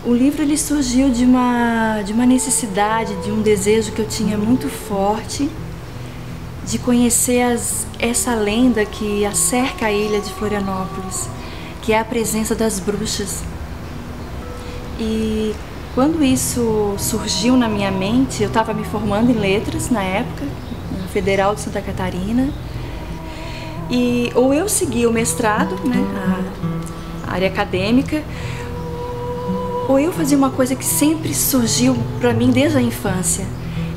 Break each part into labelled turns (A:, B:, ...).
A: O livro ele surgiu de uma necessidade, de um desejo que eu tinha muito forte de conhecer essa lenda que acerca a ilha de Florianópolis, que é a presença das bruxas. E quando isso surgiu na minha mente, eu estava me formando em letras na época, na Federal de Santa Catarina, e ou eu seguia o mestrado, né, a área acadêmica, ou eu fazia uma coisa que sempre surgiu para mim desde a infância.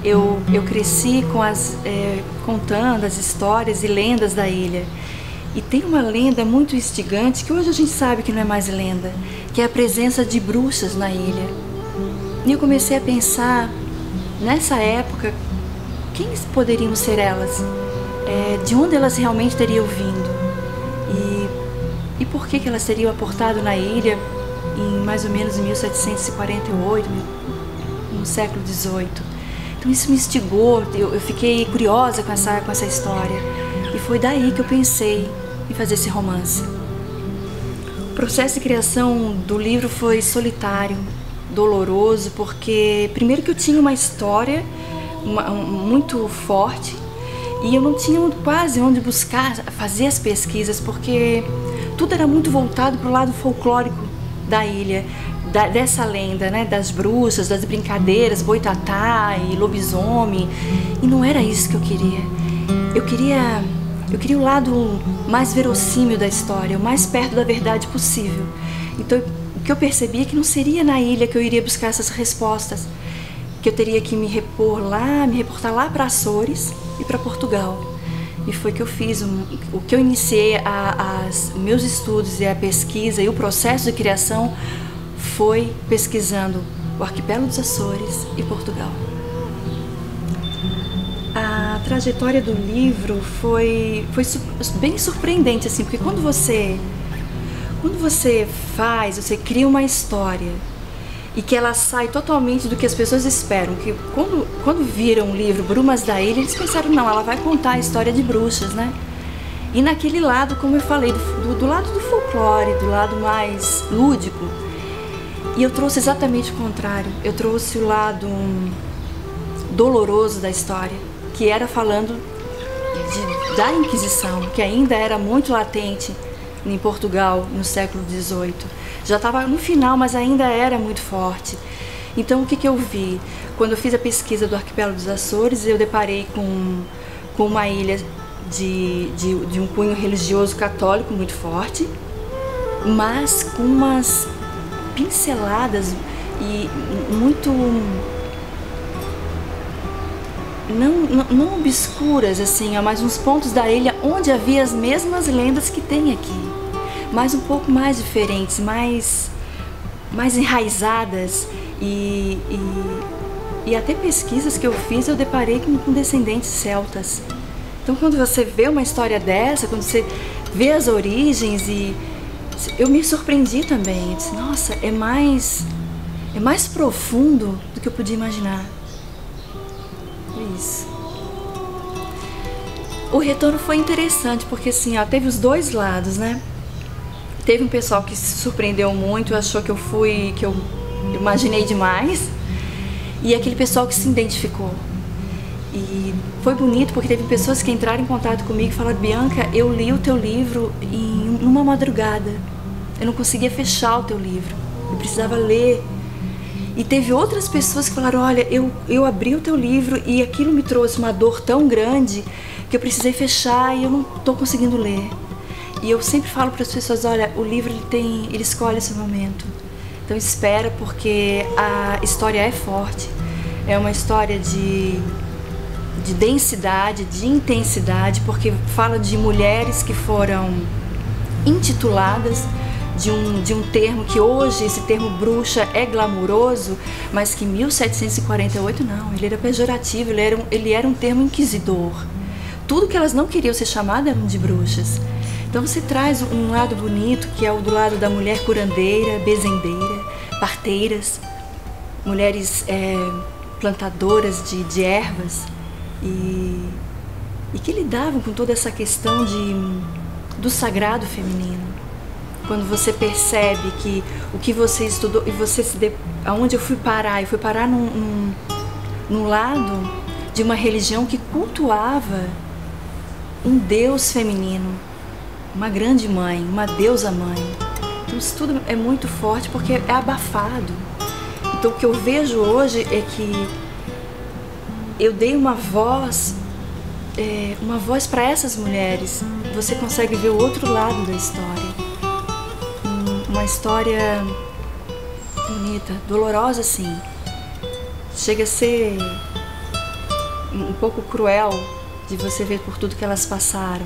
A: Eu cresci com contando as histórias e lendas da ilha. E tem uma lenda muito instigante, que hoje a gente sabe que não é mais lenda, que é a presença de bruxas na ilha. E eu comecei a pensar, nessa época, quem poderiam ser elas? De onde elas realmente teriam vindo? E por que elas teriam aportado na ilha em mais ou menos em 1748, no século XVIII. Então isso me instigou, eu fiquei curiosa com essa história. E foi daí que eu pensei em fazer esse romance. O processo de criação do livro foi solitário, doloroso, porque primeiro que eu tinha uma história muito forte e eu não tinha quase onde buscar, fazer as pesquisas, porque tudo era muito voltado para o lado folclórico da ilha, dessa lenda, né, das bruxas, das brincadeiras, boitatá e lobisomem, e não era isso que eu queria. Eu queria o lado mais verossímil da história, o mais perto da verdade possível. Então, o que eu percebi é que não seria na ilha que eu iria buscar essas respostas, que eu teria que me reportar lá para Açores e para Portugal. E foi que eu fiz, o que eu iniciei meus estudos e a pesquisa e o processo de criação foi pesquisando o arquipélago dos Açores e Portugal. A trajetória do livro foi bem surpreendente, assim, porque quando você cria uma história e que ela sai totalmente do que as pessoas esperam, que quando viram o livro Brumas da Ilha, eles pensaram, não, ela vai contar a história de bruxas, né? E naquele lado, como eu falei, do lado do folclore, do lado mais lúdico, e eu trouxe exatamente o contrário. Eu trouxe o lado doloroso da história, que era falando da Inquisição, que ainda era muito latente em Portugal no século XVIII. Já estava no final, mas ainda era muito forte. Então, o que eu vi? Quando eu fiz a pesquisa do arquipélago dos Açores, eu deparei com uma ilha de um cunho religioso católico muito forte, mas com umas pinceladas e muito não obscuras, assim, mas uns pontos da ilha onde havia as mesmas lendas que tem aqui, mas um pouco mais diferentes, mais enraizadas e até pesquisas que eu fiz eu deparei com descendentes celtas. Então, quando você vê uma história dessa, quando você vê as origens, e eu me surpreendi também. Eu disse, nossa, é mais profundo do que eu podia imaginar. Isso. O retorno foi interessante, porque assim, ó, teve os dois lados, né? Teve um pessoal que se surpreendeu muito, achou que eu imaginei demais, e aquele pessoal que se identificou. E foi bonito porque teve pessoas que entraram em contato comigo e falaram, Bianca, eu li o teu livro numa madrugada. Eu não conseguia fechar o teu livro, eu precisava ler. E teve outras pessoas que falaram, olha, eu abri o teu livro e aquilo me trouxe uma dor tão grande que eu precisei fechar e eu não estou conseguindo ler. E eu sempre falo para as pessoas, olha, o livro ele escolhe esse momento. Então espera, porque a história é forte. É uma história de densidade, de intensidade, porque fala de mulheres que foram intituladas de um termo que hoje, esse termo bruxa, é glamuroso, mas que em 1748 não, ele era pejorativo, ele era um termo inquisidor. Tudo que elas não queriam ser chamadas eram de bruxas. Então você traz um lado bonito, que é o do lado da mulher curandeira, bezendeira, parteiras, mulheres plantadoras de ervas, e que lidavam com toda essa questão do sagrado feminino. quando você percebe que o que você estudou e você aonde eu fui parar num lado de uma religião que cultuava um Deus feminino, uma grande mãe, uma deusa mãe. Então isso tudo é muito forte porque é abafado. Então o que eu vejo hoje é que eu dei uma voz para essas mulheres. Você consegue ver o outro lado da história. Uma história bonita, dolorosa sim. Chega a ser um pouco cruel de você ver por tudo que elas passaram.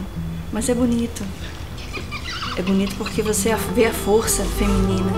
A: Mas é bonito. É bonito porque você vê a força feminina.